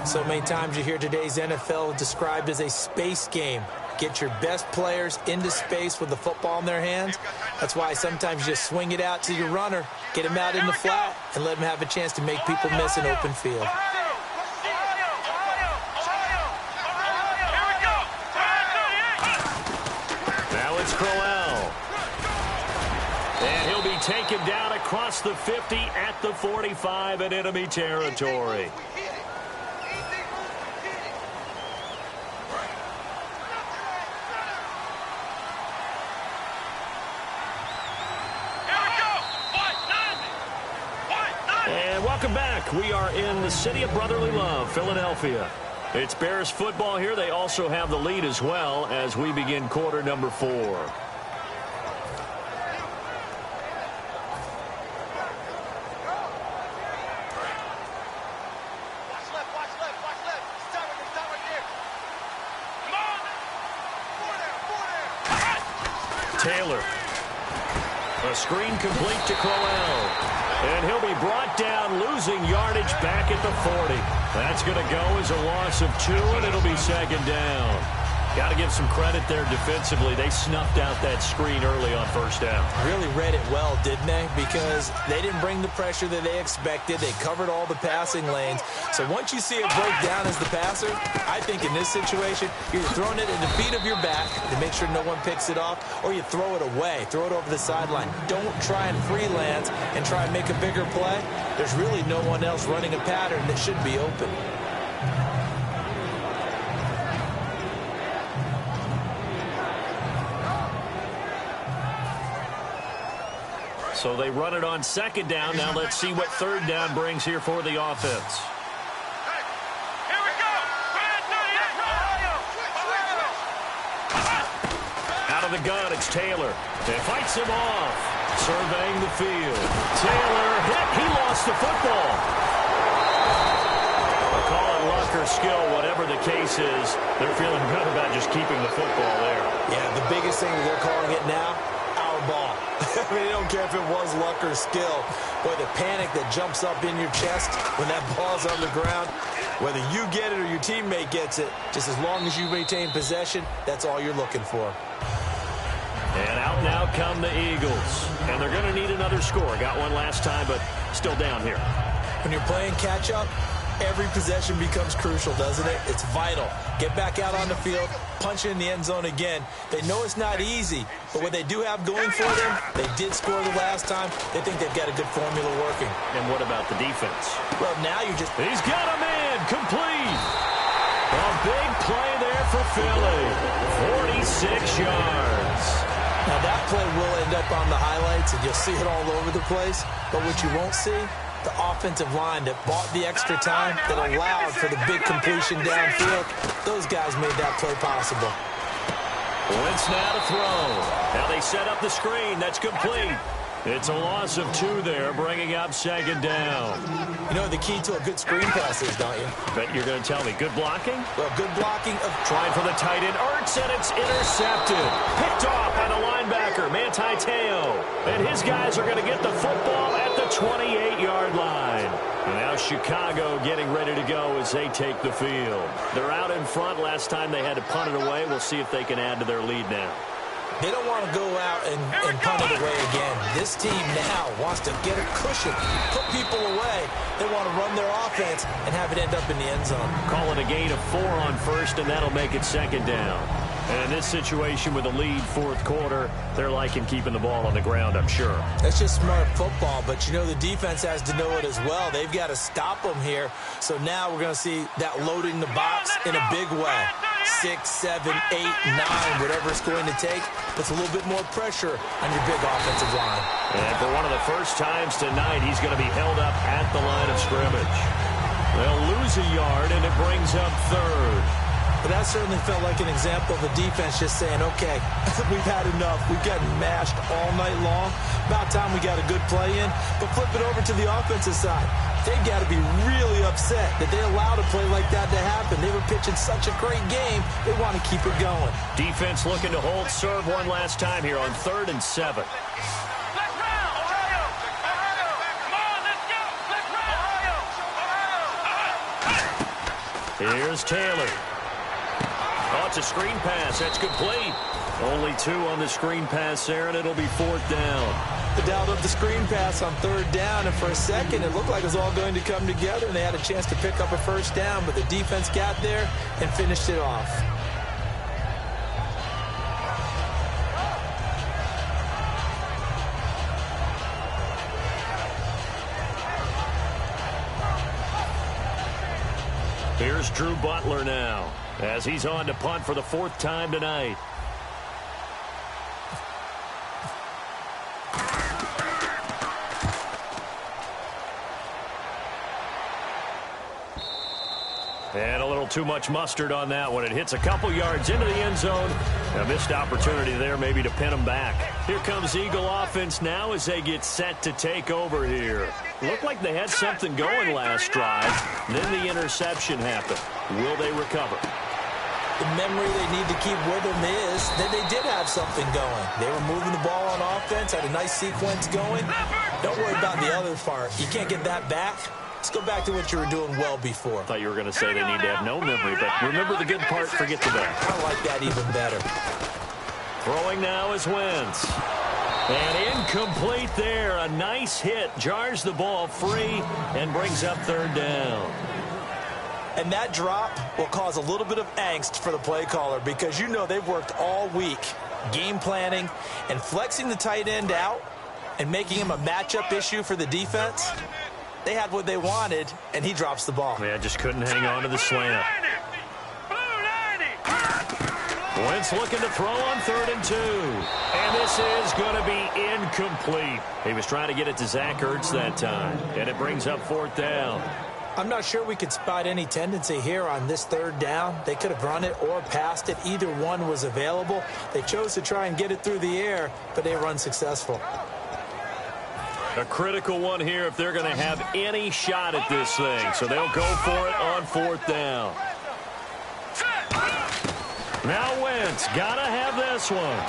So many times you hear today's NFL described as a space game. Get your best players into space with the football in their hands. That's why sometimes you just swing it out to your runner, get him out in the flat, and let him have a chance to make people miss an open field. take him down across the 50 at the 45 in enemy territory. And welcome back. We are in the city of brotherly love, Philadelphia. It's Bears football here. They also have the lead as well as we begin quarter number 4. Taylor. A screen complete to Crowell. And he'll be brought down, losing yardage back at the 40. That's going to go as a loss of 2, and it'll be second down. Got to give some credit there defensively. They snuffed out that screen early on first down. Really read it well, didn't they? Because they didn't bring the pressure that they expected. They covered all the passing lanes. So once you see it break down as the passer, I think in this situation, you're throwing it at the feet of your back to make sure no one picks it off, or you throw it away, throw it over the sideline. Don't try and freelance and try and make a bigger play. There's really no one else running a pattern that should be open. So they run it on second down. Now let's see what third down brings here for the offense. Here we go. Out of the gun, it's Taylor. It fights him off. Surveying the field. Taylor hit. He lost the football. They'll call it luck or skill, whatever the case is. They're feeling good about just keeping the football there. Yeah, the biggest thing that they're calling it now, our ball. I mean, they don't care if it was luck or skill. Boy, the panic that jumps up in your chest when that ball's on the ground, whether you get it or your teammate gets it, just as long as you retain possession, that's all you're looking for. And out now come the Eagles. And they're going to need another score. Got one last time, but still down here. When you're playing catch-up, every possession becomes crucial, doesn't it? It's vital. Get back out on the field, punch it in the end zone again. They know it's not easy, but what they do have going for them, they did score the last time. They think they've got a good formula working. And what about the defense? Well, now you just... He's got a man, complete. A big play there for Philly. 46 yards. Now, that play will end up on the highlights, and you'll see it all over the place. But what you won't see, the offensive line that bought the extra time, that allowed for the big completion downfield, those guys made that play possible. Wentz now to throw. Now they set up the screen. That's complete. It's a loss of 2 there, bringing up second down. You know the key to a good screen pass is, don't you? Bet you're going to tell me. Good blocking? Well, good blocking of... Trying for the tight end. Ertz, and it's intercepted. Picked off by the linebacker, Manti Te'o. And his guys are going to get the football at the 28-yard line. And now Chicago getting ready to go as they take the field. They're out in front. Last time they had to punt it away. We'll see if they can add to their lead now. They don't want to go out and punt it away again. This team now wants to get a cushion, put people away. They want to run their offense and have it end up in the end zone. Calling a gain of 4 on first, and that'll make it second down. And in this situation with a lead fourth quarter, they're liking keeping the ball on the ground, I'm sure. That's just smart football, but you know the defense has to know it as well. They've got to stop them here. So now we're going to see that loading the box in a big way. 6, 7, 8, 9, whatever it's going to take. Puts a little bit more pressure on your big offensive line. And for one of the first times tonight, he's going to be held up at the line of scrimmage. They'll lose a yard, and it brings up third. But that certainly felt like an example of the defense just saying, okay, we've had enough. We've gotten mashed all night long. About time we got a good play in. But flip it over to the offensive side. They've got to be really upset that they allowed a play like that to happen. They were pitching such a great game. They want to keep it going. Defense looking to hold serve one last time here on 3rd and 7. Here's Taylor. Oh, it's a screen pass. That's complete. Only 2 on the screen pass there, and it'll be 4th down. The doubt of the screen pass on 3rd down, and for a second it looked like it was all going to come together, and they had a chance to pick up a first down, but the defense got there and finished it off. Here's Drew Butler now as he's on to punt for the 4th time tonight. And a little too much mustard on that one. It hits a couple yards into the end zone. A missed opportunity there maybe to pin them back. Here comes Eagle offense now as they get set to take over here. Looked like they had something going last drive. Then the interception happened. Will they recover? The memory they need to keep with them is that they did have something going. They were moving the ball on offense, had a nice sequence going. Don't worry about the other part. You can't get that back. Let's go back to what you were doing well before. I thought you were going to say they need to have no memory, but remember the good part, forget the bad. I like that even better. Throwing now is Wentz. And incomplete there. A nice hit. Jars the ball free and brings up 3rd down. And that drop will cause a little bit of angst for the play caller because you know they've worked all week game planning and flexing the tight end out and making him a matchup issue for the defense. They had what they wanted, and he drops the ball. Yeah, just couldn't hang on to the slant. Wentz looking to throw on 3rd and 2. And this is going to be incomplete. He was trying to get it to Zach Ertz that time. And it brings up 4th down. I'm not sure we could spot any tendency here on this 3rd down. They could have run it or passed it. Either one was available. They chose to try and get it through the air, but they were unsuccessful. A critical one here if they're going to have any shot at this thing. So they'll go for it on 4th down. Now Wentz got to have this one.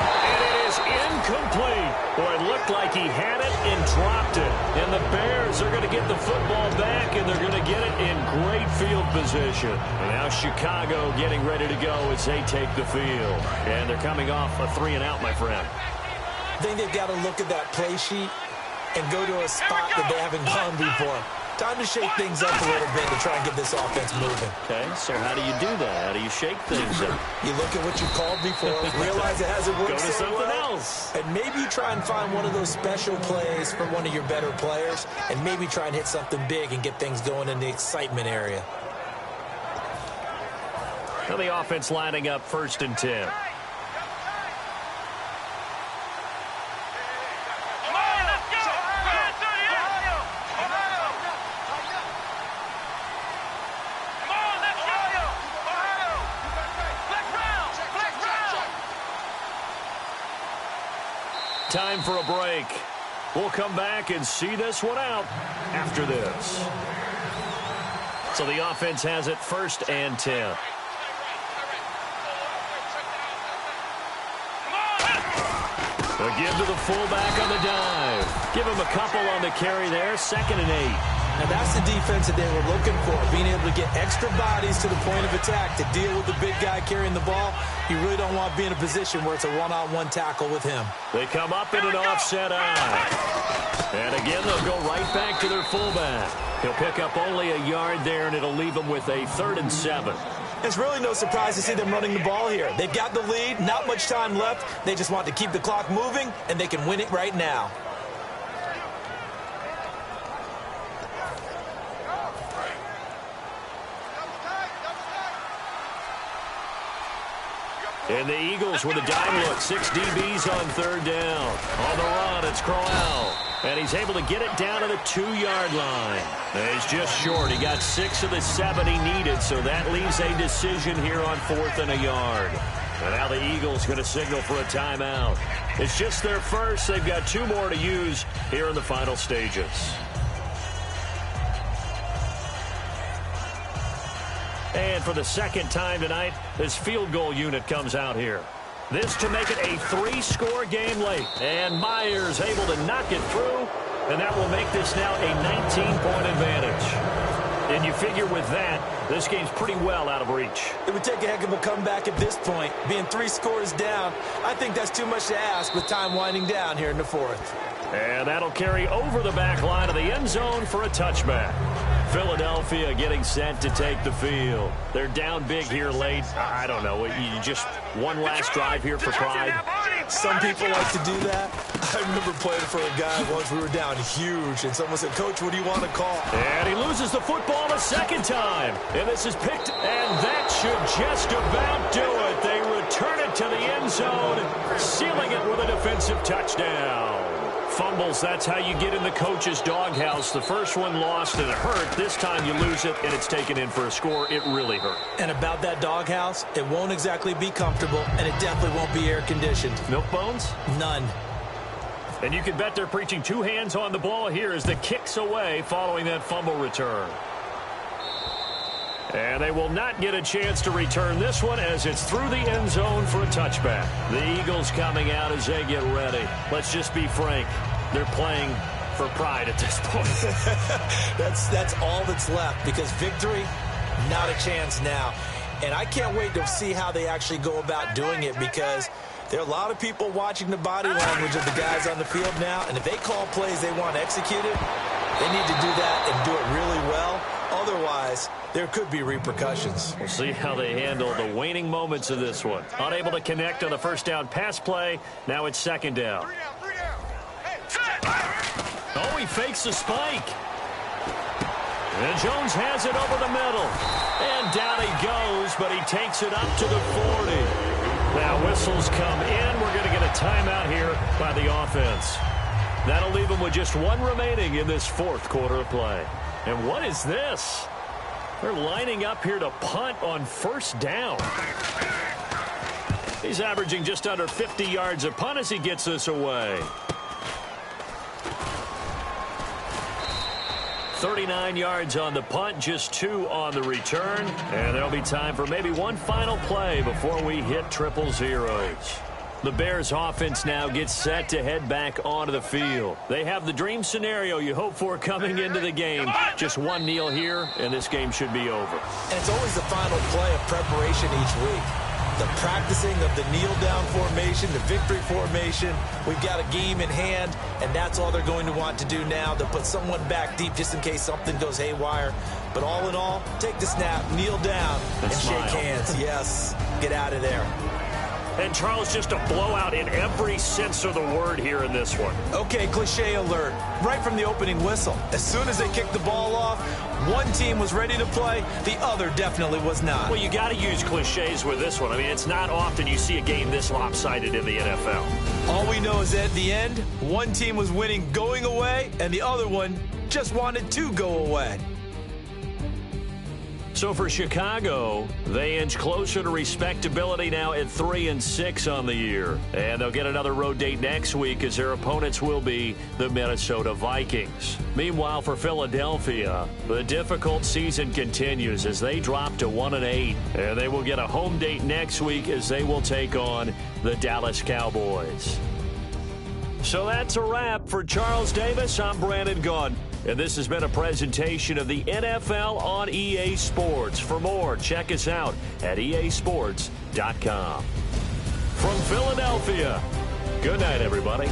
And it is incomplete. Boy, it looked like he had it and dropped it. And the Bears are going to get the football back, and they're going to get it in great field position. And now Chicago getting ready to go as they take the field. And they're coming off a 3-and-out, my friend. I think they've got to look at that play sheet and go to a spot that they haven't gone before. Time to shake things up a little bit to try and get this offense moving. Okay, so how do you do that? How do you shake things up? You look at what you called before, realize it hasn't worked so so something well, else. and maybe you try and find one of those special plays from one of your better players, and maybe try and hit something big and get things going in the excitement area. Now the offense lining up 1st and 10. Time for a break. We'll come back and see this one out after this. So the offense has it 1st and 10. A give to the fullback on the dive. Give him a couple on the carry there. 2nd and 8. Now that's the defense that they were looking for, being able to get extra bodies to the point of attack to deal with the big guy carrying the ball. You really don't want to be in a position where it's a one-on-one tackle with him. They come up in an offset eye. And again, they'll go right back to their fullback. He'll pick up only a yard there, and it'll leave them with a 3rd and 7. It's really no surprise to see them running the ball here. They've got the lead, not much time left. They just want to keep the clock moving, and they can win it right now. And the Eagles with a dime look. 6 DBs on 3rd down. On the run, it's Crowell. And he's able to get it down to the 2-yard line. And he's just short. He got 6 of the 7 he needed, so that leaves a decision here on 4th and a yard. And now the Eagles going to signal for a timeout. It's just their first. They've got 2 more to use here in the final stages. And for the 2nd time tonight, this field goal unit comes out here. This to make it a 3-score game late. And Myers able to knock it through. And that will make this now a 19-point advantage. And you figure with that, this game's pretty well out of reach. It would take a heck of a comeback at this point. Being 3 scores down, I think that's too much to ask with time winding down here in the 4th. And that'll carry over the back line of the end zone for a touchback. Philadelphia getting set to take the field. They're down big here late. I don't know. You just one last drive here for pride. Some people like to do that. I remember playing for a guy once. We were down huge, and someone said, "Coach, what do you want to call?" And he loses the football a second time. And this is picked, and that should just about do it. They return it to the end zone, sealing it with a defensive touchdown. Fumbles, that's how you get in the coach's doghouse. The first one lost and it hurt. This time you lose it and it's taken in for a score. It really hurt. And about that doghouse, it won't exactly be comfortable, and it definitely won't be air-conditioned. Milk bones? None. And you can bet they're preaching two hands on the ball here as the kick's away following that fumble return. And they will not get a chance to return this one as it's through the end zone for a touchback. The Eagles coming out as they get ready. Let's just be frank. They're playing for pride at this point. That's all that's left, because victory, not a chance now. And I can't wait to see how they actually go about doing it, because there are a lot of people watching the body language of the guys on the field now, and if they call plays they want executed, they need to do that and do it really well. Otherwise, there could be repercussions. We'll see how they handle the waning moments of this one. Unable to connect on the first down pass play. Now it's second down. Oh, he fakes the spike. And Jones has it over the middle. And down he goes, but he takes it up to the 40. Now whistles come in. We're going to get a timeout here by the offense. That'll leave them with just one remaining in this fourth quarter of play. And what is this? They're lining up here to punt on first down. He's averaging just under 50 yards a punt as he gets this away. 39 yards on the punt, just 2 on the return. And there'll be time for maybe one final play before we hit triple zeros. The Bears offense now gets set to head back onto the field. They have the dream scenario you hope for coming into the game. Just one kneel here, and this game should be over. And it's always the final play of preparation each week. The practicing of the kneel-down formation, the victory formation. We've got a game in hand, and that's all they're going to want to do now, to put someone back deep just in case something goes haywire. But all in all, take the snap, kneel down, and shake hands. Yes, get out of there. And, Charles, just a blowout in every sense of the word here in this one. Okay, cliche alert. Right from the opening whistle. As soon as they kicked the ball off, one team was ready to play, the other definitely was not. Well, you got to use cliches with this one. I mean, it's not often you see a game this lopsided in the NFL. All we know is at the end, one team was winning going away, and the other one just wanted to go away. So for Chicago, they inch closer to respectability now at 3-6 on the year. And they'll get another road date next week as their opponents will be the Minnesota Vikings. Meanwhile, for Philadelphia, the difficult season continues as they drop to 1-8. And they will get a home date next week as they will take on the Dallas Cowboys. So that's a wrap. For Charles Davis, I'm Brandon Gaudin. And this has been a presentation of the NFL on EA Sports. For more, check us out at easports.com. From Philadelphia, good night, everybody.